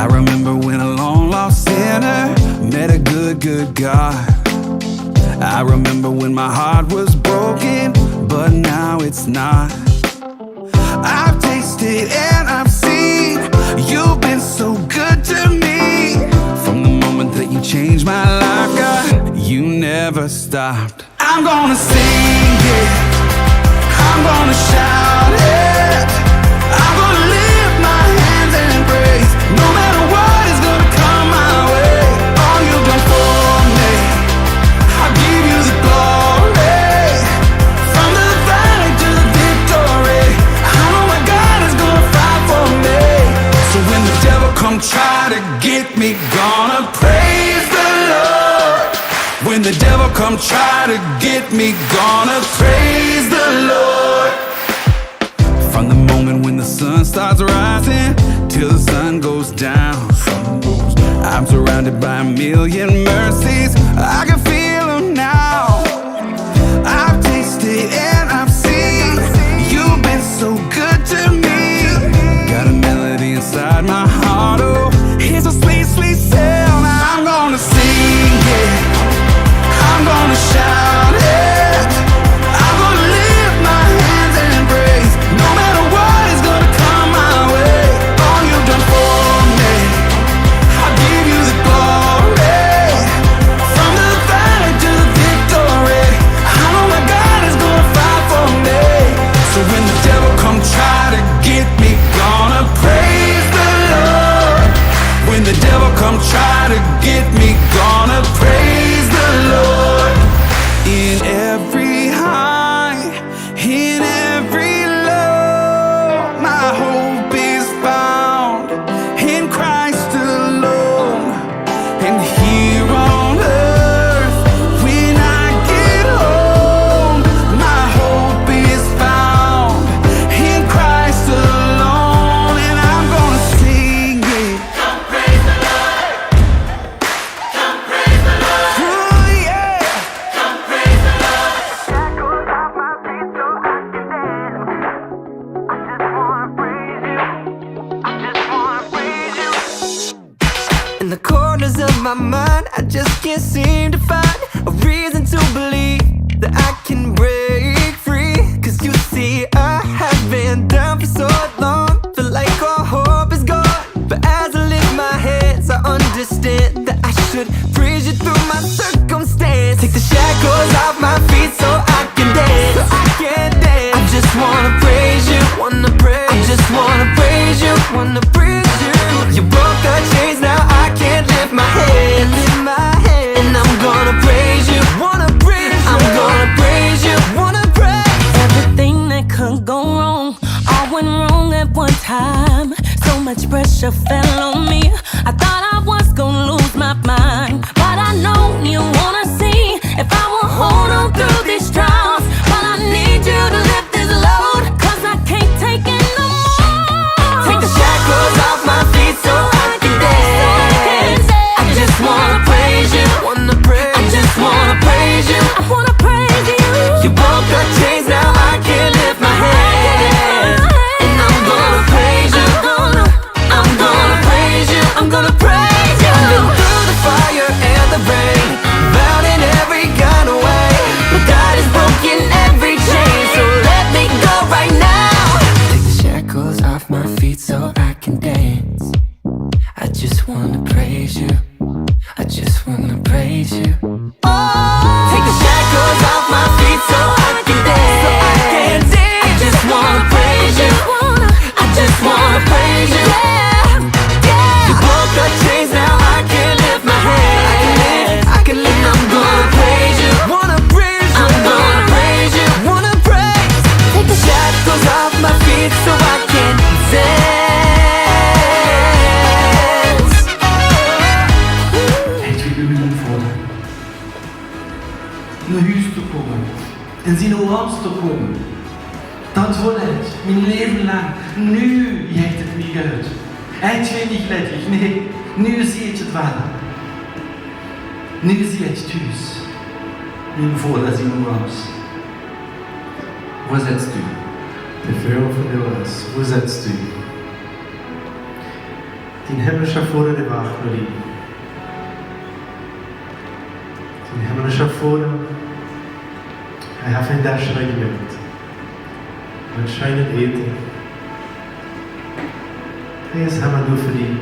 I remember when a long lost sinner met a good God. I remember when my heart was broken, but now it's not. I've tasted and I've seen, you've been so good to me. From the moment that you changed my life, God, you never stopped. I'm gonna sing it, I'm gonna shout it, I'm gonna lift my hands and praise. No matter what is gonna come my way, all you've done for me, I'll give you the glory. From the valley to the victory, I know my God is gonna fight for me. So when the devil come try to get me, gonna praise the Lord. When the devil come try to get me, gonna praise the Lord. From the moment when the sun starts rising till the sun goes down, I'm surrounded by a million mercies, I can feel them now. I've tasted and I've seen, you've been so good to me. Got a melody inside my heart, oh, it's a sweet, sweet sound. I'm gonna sing it, I'm gonna shout it, I'm gonna lift my hands and praise. No matter what is gonna come my way, all you've done for me, I'll give you the glory. From the valley to the victory, I know my God is gonna fight for me. So when the devil come try to get me, gonna praise the Lord. When the devil come try to get me, gonna praise the Lord. In every high, in every low, my hope is found in Christ alone. And here on earth, when I get home, my hope is found in Christ alone. And I'm gonna sing it. Come praise the Lord. Come praise the Lord. Oh yeah. Come praise the Lord. Shackles off my feet so I can dance. I just wanna praise you. I just wanna praise you. In the corners of my mind, I just can't seem to find a reason to believe that I can break free. Cause you see, I have been down for so long, feel like all hope is gone. But as I lift my hands, I understand that I should praise you through my circumstance. Take the shackles off my feet so I can dance. So I can dance. I just wanna praise you, wanna praise. I just wanna praise you, wanna praise you. You broke the chains, now I can't lift my head, lift my head. And I'm gonna praise you, wanna praise you. I'm gonna praise you, wanna praise. Everything that could go wrong, all went wrong at one time. So much pressure fell on me, I thought I was gonna lose my mind. But I know you wanna see if I will hold on through these trials. But I need you to lift this load, cause I can't take it no more. Take the shackles off my feet so I can dance. I just wanna praise you, wanna praise. I just wanna praise you, I wanna praise you. You broke the chains, now I can lift my head. And I'm gonna praise you, I'm gonna praise you, I'm gonna praise you. I've been through the fire and the rain, bound in every kind of way, but God has broken every chain, so let me go right now. Take the shackles off my feet so I can dance. I just wanna praise you, I just wanna praise you. Take the shackles off my feet so I can dance. So I can dance. I just wanna praise you, I just wanna praise you. You broke the chains, now I can lift my head. I can lift, I'm gonna praise you, wanna praise you. I'm gonna praise you, wanna praise. Take the shackles off my feet so I can dance. Het gebeurde voor naar huis te komen en zijn ouders te komen. Dat wil het, mijn leven lang. Nu heet het niet uit. Het weet niet letterlijk, nee, nu zie je het wel. Nu zie je het thuis. Mijn vader zijn ouders. Wo setzt du? Die Frau von Jonas, wo setzt du? Din himmlische Vader, die wacht nur lieb. Din himmlische Vater, hij heeft in der Schrein gemacht. Mit scheinen Eten. Hij is helemaal nur für die.